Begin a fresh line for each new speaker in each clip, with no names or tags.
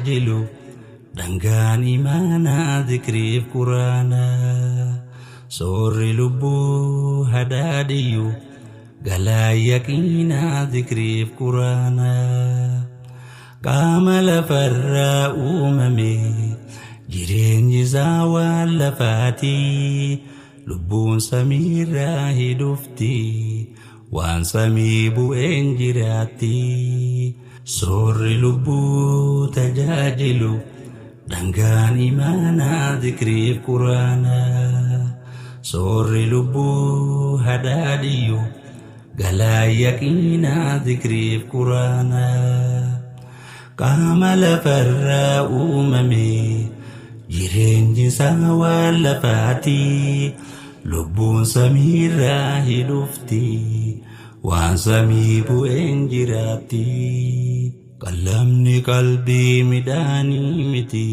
tajaajilu dhangaan imaanaa dhikriif quraanaa soorri lubbuu hadaadiyyu galaa yaqiinaa dhikriif quraanaa qaama lafarraa uumame jireenyi isaa waan lafaatii lubbuun samiirraa hidhufti waan samii bu'een jiraatti soorri lubbuu tajaajilu dhangaan imaanaa dhikriif quraanaa soorri lubbuu hadaadiyyu galaa yaqiinaa dhikriif quraanaa qaama lafarraa uumame jireenyi isaa waan lafaatii lubbuun samiirraa hidhufti waan samii bu'een jiraatti qallamni qalbii midhaanii miti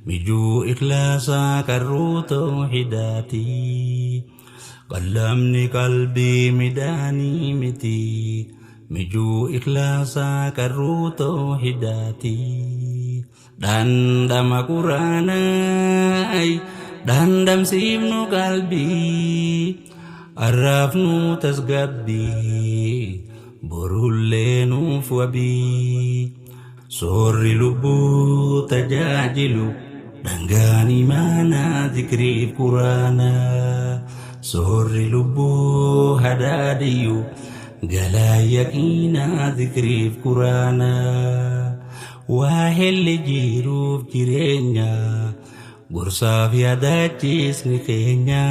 mijuu ikhlaasaa qarruu tawhidaati qallamni qalbii midhaanii miti mijuu ikhlaasaa qarruu tawhidaati dhandhama quraanaa dhandhamsiifnu qalbii arraafnu tasgabbii borullee nuuf wabii soorri lubbuu tajaajilu dhangaan imaanaa dhikriif quraanaa soorri lubbuu hadaadiyyu galaa yaqiinaa dhikriif quraanaa waa helli jiruuf jireenya gorsaaf yaadachiisni keenya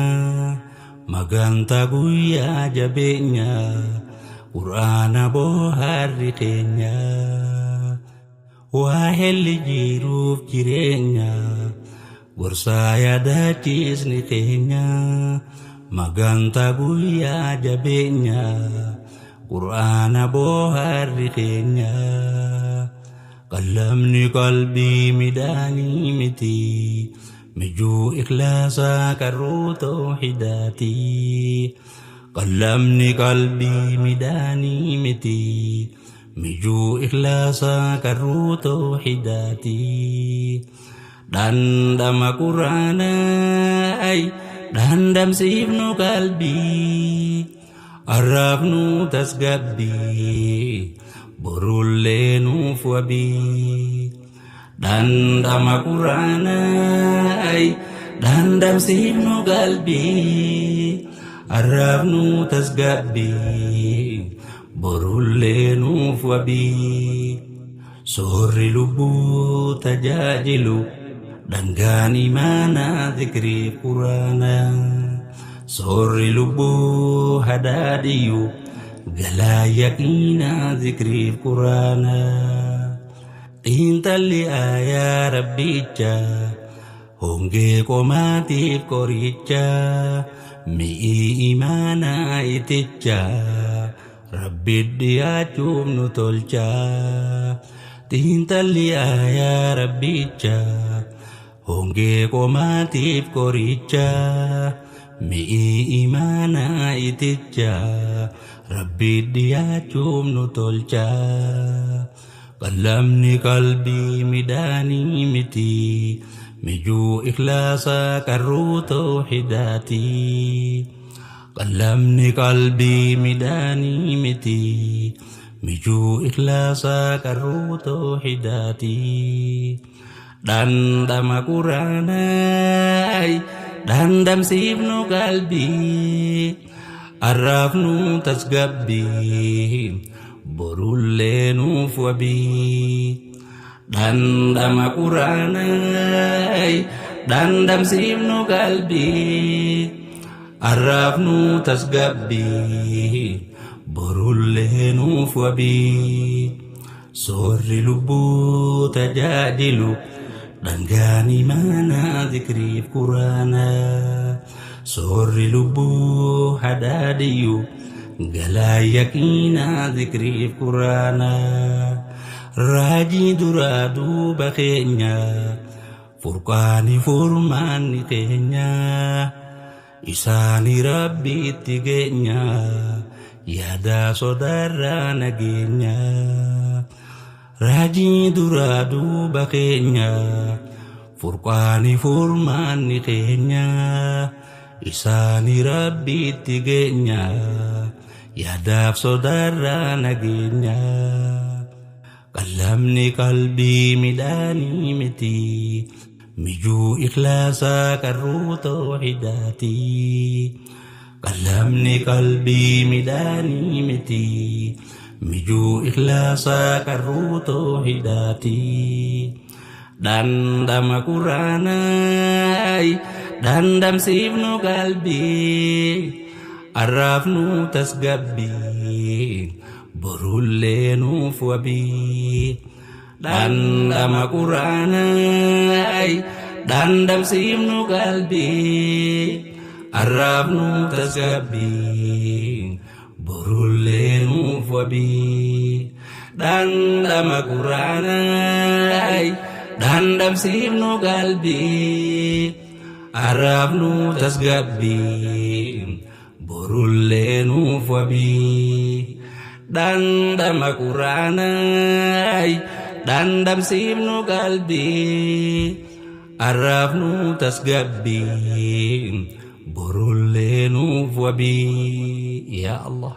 magantaa guyyaa jabeenya quraana booharri keenya waa helli jiruuf jireenya gorsaa yaadachiisni keenya magantaa guyyaa jabeenya quraana booharri keenya qallamni qalbii midhaanii miti mijuu ikhlaasaa qarruu tawhidaati qallamni qalbii midhaanii miti mijuu ikhlaasaa qarruu tawhidaati dhandhama quraanaa dhandhamsiifnu qalbii arraafnu tasgabbii borullee nuuf wabii dhandhama quraanaa dhandhamsiifnu qalbii arraafnu tasgabbii borullee nuuf wabii soorri lubbuu tajaajilu dhangaan imaanaa dhikriif quraanaa soorri lubbuu hadaadiyyu galaa yaqiinaa dhikriif quraanaa xiinxalli aayaa rabbicha hongee qomaatiif qoricha mi'ii imaanaa iticha rabbi dhiyaachuuf nu tolcha xiinxalli aayaa rabbicha hongee qomaatiif qoricha mi'ii imaanaa iticha rabbi dhiyaachuuf nu tolcha qallamni qalbii midhaanii miti mijuu ikhlaasaa qarruu tawhidaati qallamni qalbii midhaanii miti mijuu ikhlaasaa qarruu tawhidaati dhandhama quraanaa dhandhamsiifnu qalbii arraafnu tasgabbii borullee nuuf wabii dhandhama quraanaa dhandhamsiifnu qalbii arraafnu tasgabbii borullee nuuf wabii soorri lubbuu tajaajilu dhangaan imaanaa dhikriif quraanaa soorri lubbuu hadaadiyyu galaa yaqiinaa dhikriif quraanaa raajii duraa duuba keenya furqaani furmaanni keenya isaani rabbiitti geenya yaada sodaarraa nageenya Raajii duraa duuba keenya furqaani furmaanni keenya isaanii rabbiitti geenya yaadaaf sodaarraa nageenya. Qalamni qalbii midhaanii miti mijuu ikhlaasaa qarruu tawxiidaati. Qalamni qalbii midhaanii miti mijuu ikhlaasaa qarruu tawxiidaati. Dandama quraanaay dandamsiifnu qalbii arraafnu tasgabbii borullee nuuf wabii. Dandama quraanaay dandamsiifnu qalbii arraafnu tasgabbii borullee nuuf wabii. Dandama quraanaay dandamsiifnu qalbii arraafnu tasgabbii borullee nuuf wabii. Dandama quraanaay dandamsiifnu qalbii arraafnu tasgabbii borullee nuuf wabii. Ya Allah.